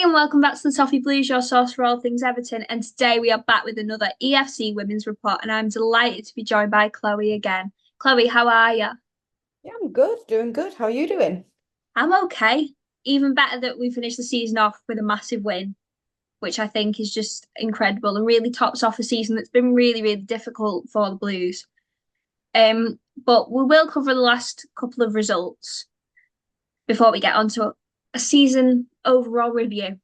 and welcome back to the Toffee Blues, your source for all things Everton. And today we are back with another EFC Women's Report, and I'm delighted to be joined by Chloe again. Chloe, how are you? Yeah, I'm good, doing good. How are you doing? I'm okay. Even better that we finished the season off with a massive win, which I think is just incredible and really tops off a season that's been really, really difficult for the Blues. But we will cover the last couple of results before we get onto a season overall review.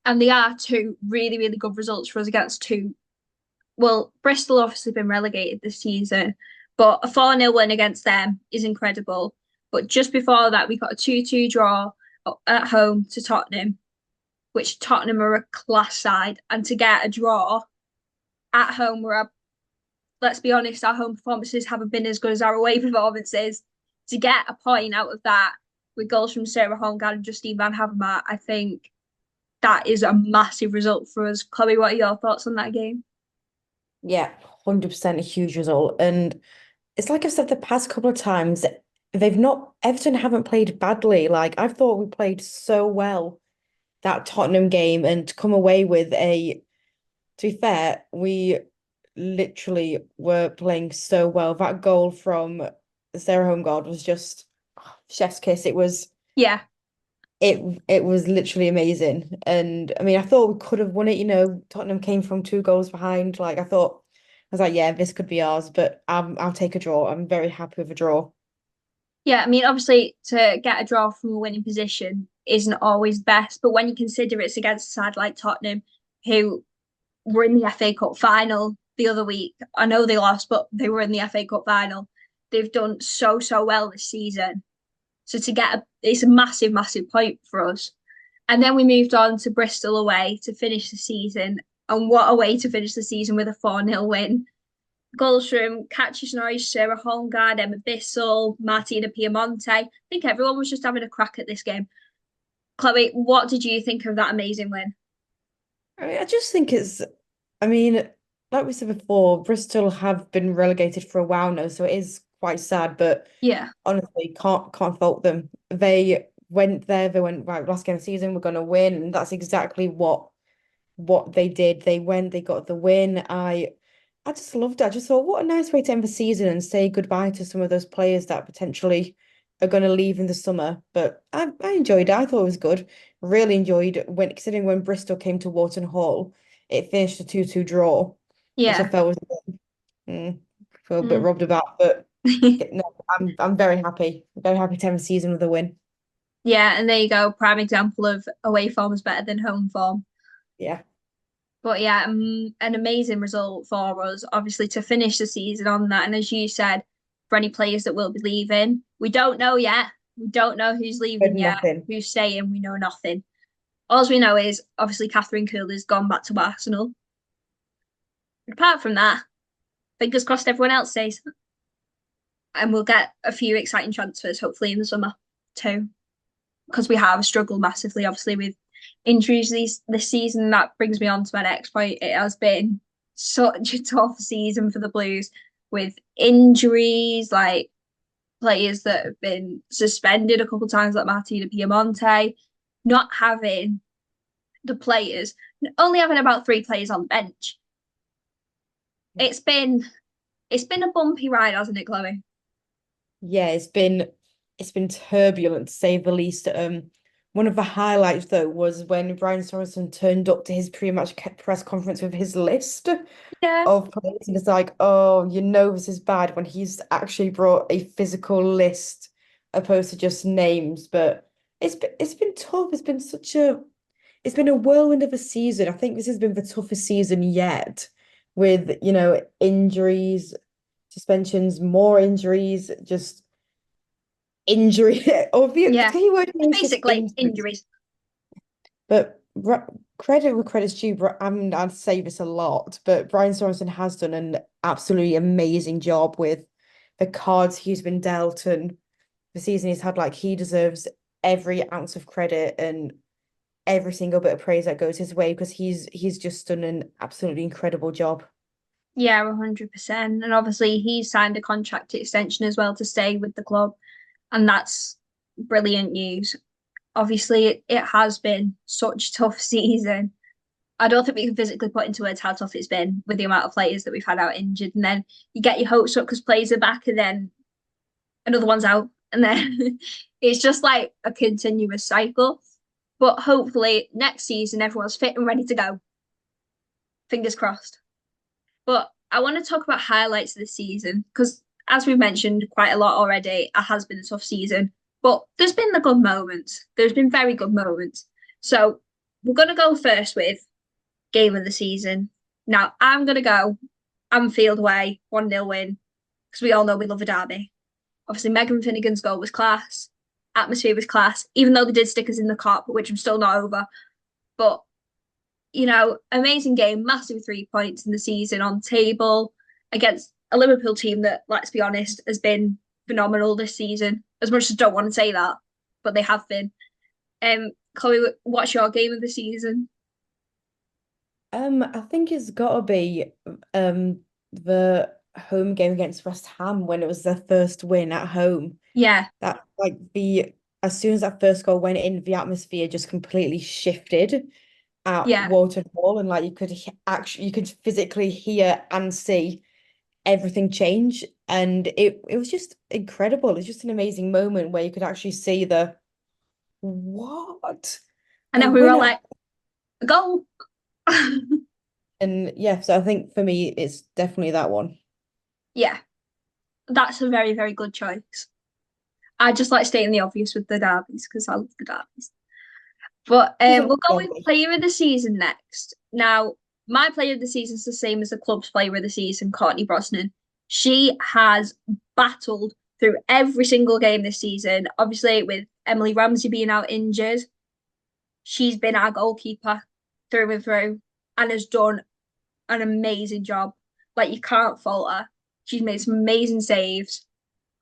And they are two really, really good results for us against two. Well, Bristol obviously been relegated this season, but a 4-0 win against them is incredible. But just before that, we got a 2-2 draw at home to Tottenham, which Tottenham are a class side. And to get a draw at home, let's be honest, our home performances haven't been as good as our away performances. To get a point out of that with goals from Sarah Holmgren and Justine Van Havermaet, I think that is a massive result for us. Chloe, what are your thoughts on that game? Yeah, 100% a huge result. And it's like I've said the past couple of times, Everton haven't played badly. Like, I thought we played so well that Tottenham game and to come away with to be fair, we literally were playing so well. That goal from Sarah Holmgren was just chef's kiss. Yeah, It was literally amazing. And I mean, I thought we could have won it. Tottenham came from 2 goals behind. I was like, yeah, this could be ours, but I'll take a draw. I'm very happy with a draw. yeah. I mean, obviously, to get a draw from a winning position isn't always best, but when you consider it's against a side like Tottenham, who were in the FA Cup final the other week, I know they lost, but they were in the FA Cup final. They've done so well this season. So it's a massive, massive point for us. And then we moved on to Bristol away to finish the season. And what a way to finish the season with a 4-0 win. Goals from Katja Norris, Sarah Holmgren, Emma Bissell, Martina Piemonte. I think everyone was just having a crack at this game. Chloe, what did you think of that amazing win? I just think I mean, like we said before, Bristol have been relegated for a while now, so it is quite sad, but Yeah, honestly, can't fault them. They went there, they went, right, last game of the season, we're gonna win, and that's exactly what they did. They went, they got the win. I just loved it. I just thought, what a nice way to end the season and say goodbye to some of those players that potentially are going to leave in the summer. But I enjoyed it. I thought it was good. Really enjoyed considering when Bristol came to Wharton Hall, it finished a 2-2 draw, which I yeah. felt was feel a bit Mm. robbed about. But no, I'm very happy. Very happy to end the season with a win. Yeah, and there you go. Prime example of away form is better than home form. Yeah. But yeah, an amazing result for us, obviously, to finish the season on that. And as you said, for any players that will be leaving, we don't know yet. We don't know who's Heard leaving yet, nothing. who's staying. We know nothing. All we know is obviously Catherine Cooley's gone back to Arsenal. Apart from that, fingers crossed everyone else stays. And we'll get a few exciting transfers, hopefully, in the summer too. Because we have struggled massively, obviously, with injuries this season. That brings me on to my next point. It has been such a tough season for the Blues with injuries, like players that have been suspended a couple of times, like Martina Piemonte, not having the players, only having about 3 players on the bench. It's been it's been a bumpy ride, hasn't it, Chloe? Yeah, it's been turbulent to say the least. One of the highlights though was when Brian Sorensen turned up to his pre-match press conference with his list Yeah. of players, and it's like, oh, this is bad when he's actually brought a physical list opposed to just names. But it's been tough. It's been a whirlwind of a season. I think this has been the toughest season yet, with injuries, suspensions, more injuries, just injury. Or the Yeah. key word is just Basically, injuries. injuries. But credit where credit's due. I'd say this a lot, but Brian Sorensen has done an absolutely amazing job with the cards he's been dealt and the season he's had. Like, he deserves every ounce of credit and every single bit of praise that goes his way because he's just done an absolutely incredible job. Yeah, 100%. And obviously, he's signed a contract extension as well to stay with the club. And that's brilliant news. Obviously, it has been such a tough season. I don't think we can physically put into words how tough it's been with the amount of players that we've had out injured. And then you get your hopes up because players are back, and then another one's out. And then it's just like a continuous cycle. But hopefully, next season, everyone's fit and ready to go. Fingers crossed. But I want to talk about highlights of the season because, as we've mentioned quite a lot already, it has been a tough season. But there's been the good moments. There's been very good moments. So we're going to go first with game of the season. Now, I'm going to go Anfield way, 1-0 win, because we all know we love a derby. Obviously, Megan Finnegan's goal was class. Atmosphere was class, even though they did stick us in the cop, which I'm still not over. But amazing game, massive 3 points in the season on table against a Liverpool team that, let's be honest, has been phenomenal this season. As much as I don't want to say that, but they have been. Chloe, what's your game of the season? I think it's gotta be the home game against West Ham when it was their first win at home. Yeah, That like the as soon as that first goal went in, the atmosphere just completely shifted at yeah, Walton Hall, and like you could physically hear and see everything change, and it was just incredible. It's just an amazing moment where you could actually see the what and a then we were all winner. like, goal. And yeah, so I think for me, it's definitely that one. Yeah, that's a very, very good choice. I just like stating the obvious with the derbies because I love the derbies. But Just a we'll go with lovely. player of the season next. Now, my player of the season is the same as the club's player of the season, Courtney Brosnan. She has battled through every single game this season. Obviously, with Emily Ramsey being out injured, she's been our goalkeeper through and through and has done an amazing job. Like, you can't fault her. She's made some amazing saves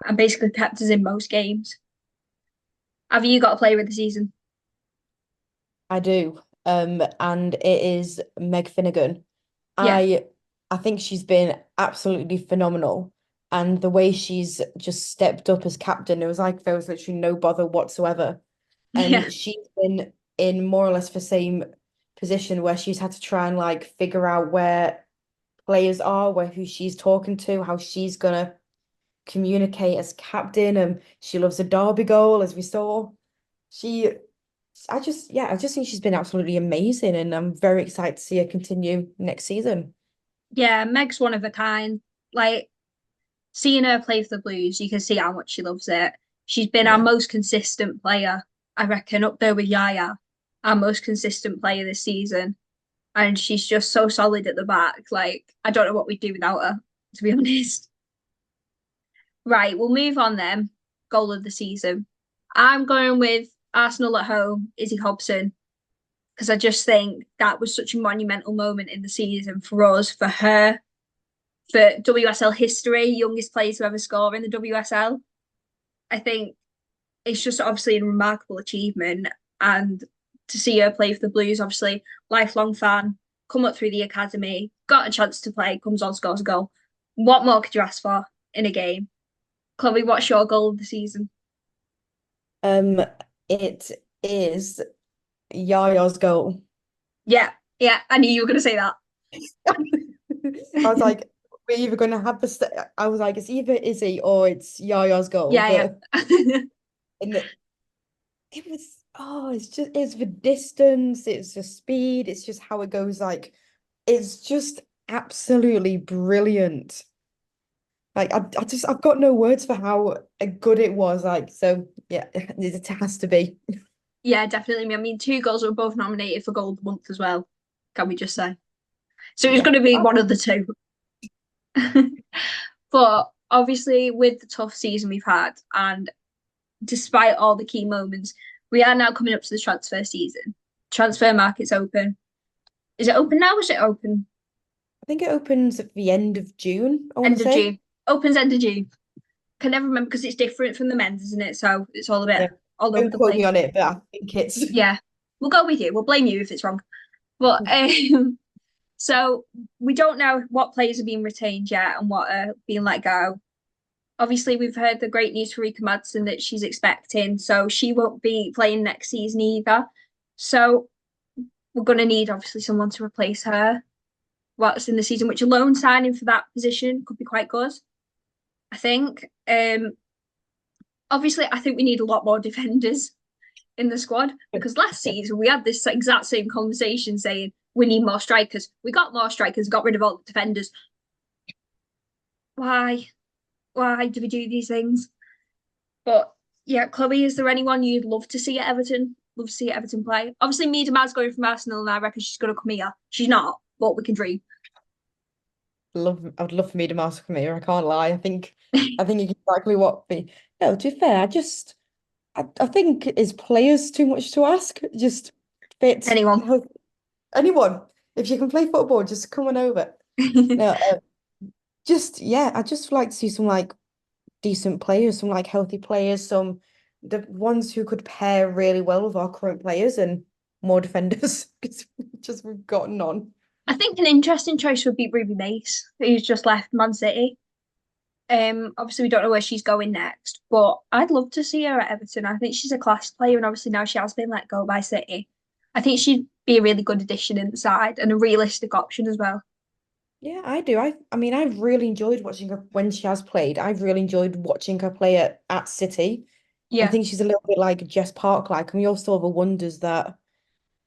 and basically kept us in most games. Have you got a player of the season? I do. And it is Meg Finnegan. Yeah, I I think she's been absolutely phenomenal. And the way she's just stepped up as captain, it was like there was literally no bother whatsoever. yeah, And she's been in more or less the same position where she's had to try and like figure out where players are, where who she's talking to, how she's gonna communicate as captain. And she loves a derby goal, as we saw. She I just think she's been absolutely amazing, and I'm very excited to see her continue next season. yeah. Meg's one of a kind. Like, seeing her play for the Blues, you can see how much she loves it. She's been our Yeah. most consistent player, I reckon, up there with Yaya, our most consistent player this season. And she's just so solid at the back. Like, I don't know what we'd do without her, to be honest. Right, we'll move on then. Goal of the season. I'm going with Arsenal at home, Izzy Hobson, because I just think that was such a monumental moment in the season for us, for her, for WSL history, youngest player to ever score in the WSL. I think it's just obviously a remarkable achievement. And to see her play for the Blues, obviously, lifelong fan, come up through the academy, got a chance to play, comes on, scores a goal. What more could you ask for in a game? Chloe, what's your goal of the season? Um, it is Yaya's goal. Yeah, yeah, I knew you were going to say that. I was like, we're either going to have I was like, it's either Izzy or it's Yaya's goal, Yeah, but yeah. and it was it's the distance, it's the speed, it's just how it goes. Like, it's just absolutely brilliant. Like I've got no words for how good it was. Like, so yeah, it has to be. Yeah, definitely. I mean, two goals were both nominated for goal of the month as well, can we just say? So it was Yeah. going to be one of the two. But obviously, with the tough season we've had, and despite all the key moments, we are now coming up to the transfer season. Transfer market's open. Is it open now? Or is it open I think it opens at the end of June, I want to end of say. June? Opens end of June. Can never remember because it's different from the men's, isn't it? So it's all a bit Yeah. all over Don't the quote me place. on it, but I think it's Yeah, we'll go with you. We'll blame you if it's wrong. But so we don't know what players are being retained yet and what are being let go. Obviously, we've heard the great news for Rika Madsen that she's expecting, so she won't be playing next season either. So we're going to need obviously someone to replace her whilst in the season, which a loan signing for that position could be quite good, I think. Obviously, I think we need a lot more defenders in the squad because last season we had this exact same conversation saying we need more strikers. We got more strikers, got rid of all the defenders. Why? Why do we do these things? But yeah, Chloe, is there anyone you'd love to see at Everton? Love to see Everton play. Obviously, Miedema's going from Arsenal, and I reckon she's going to come here. She's not, but we can dream. I'd love for me to master come here. I can't lie. I think exactly what me. No, to be fair, I think is players too much to ask. Just fit Anyone? anyone. If you can play football, just come on over. No, just yeah, I just like to see some like decent players, some like healthy players, some the ones who could pair really well with our current players and more defenders because just we've gotten none. I think an interesting choice would be Ruby Mace, who's just left Man City. Obviously we don't know where she's going next, but I'd love to see her at Everton. I think she's a class player, and obviously now she has been let go by City. I think she'd be a really good addition in the side and a realistic option as well. Yeah, I do. I mean, I've really enjoyed watching her when she has played. I've really enjoyed watching her play at City. I Yeah, think she's a little bit like Jess Park, like, and we all saw the wonders that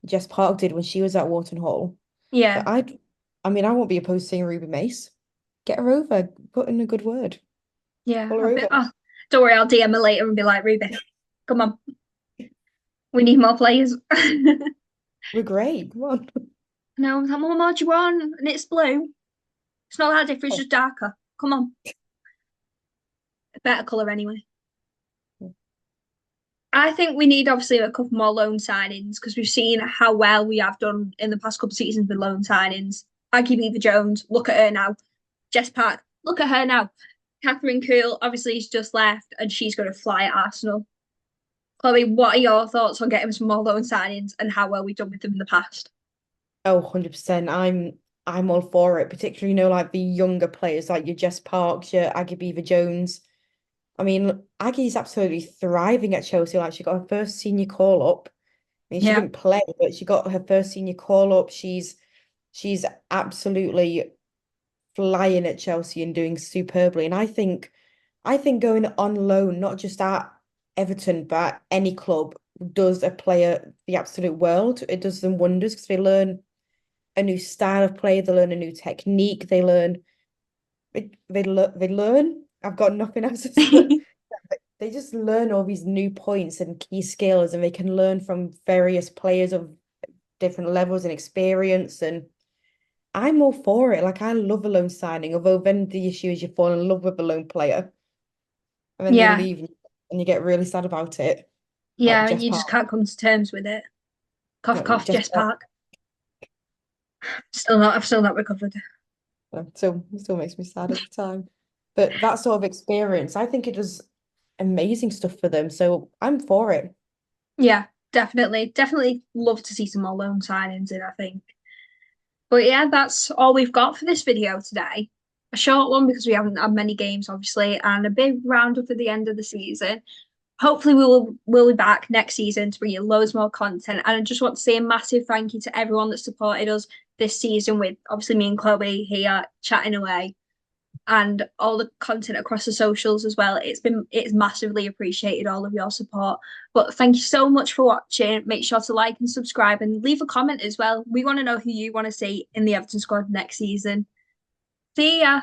Jess Park did when she was at Wharton Hall. So yeah, I mean, I won't be opposed to seeing Ruby Mace. Get her over, put in a good word, yeah. call her I'll be, over. oh, don't worry, I'll DM her later and be like, Ruby, come on, we need more players. We're great. Come on. No, how more do you want? And it's blue. It's not that different, it's just darker. Come on. Better colour anyway. I think we need obviously a couple more loan signings because we've seen how well we have done in the past couple of seasons with loan signings. Aggie Beaver Jones, look at her now. Jess Park, look at her now. Catherine Cool, obviously, she's just left and she's going to fly at Arsenal. Chloe, what are your thoughts on getting some more loan signings and how well we've done with them in the past? Oh, 100%. I'm all for it, particularly, like the younger players like your Jess Parks, your Aggie Beaver Jones. I mean, Aggie's absolutely thriving at Chelsea. Like she got her first senior call up. I mean, she Yeah, didn't play, but she got her first senior call up. She's absolutely flying at Chelsea and doing superbly. And I think going on loan, not just at Everton, but at any club, does a player the absolute world. It does them wonders because they learn a new style of play, they learn a new technique, they learn. I've got nothing else to say. They just learn all these new points and key skills, and they can learn from various players of different levels and experience. And I'm all for it. Like I love a loan signing, although then the issue is you fall in love with a loan player and then they yeah, leave and you get really sad about it. Like yeah. Jess You just Park. can't come to terms with it. Cough, No, cough, Jess Jess Park. Park. Still not. I've still not recovered. So it still makes me sad every time. But that sort of experience, I think it does amazing stuff for them. So I'm for it. Yeah, definitely, definitely love to see some more loan signings in. I think. But yeah, that's all we've got for this video today. A short one because we haven't had many games, obviously, and a big roundup at the end of the season. Hopefully, we'll be back next season to bring you loads more content. And I just want to say a massive thank you to everyone that supported us this season with obviously me and Chloe here chatting away and all the content across the socials as well. It's massively appreciated all of your support. But thank you so much for watching. Make sure to like and subscribe and leave a comment as well. We want to know who you want to see in the Everton squad next season. See ya.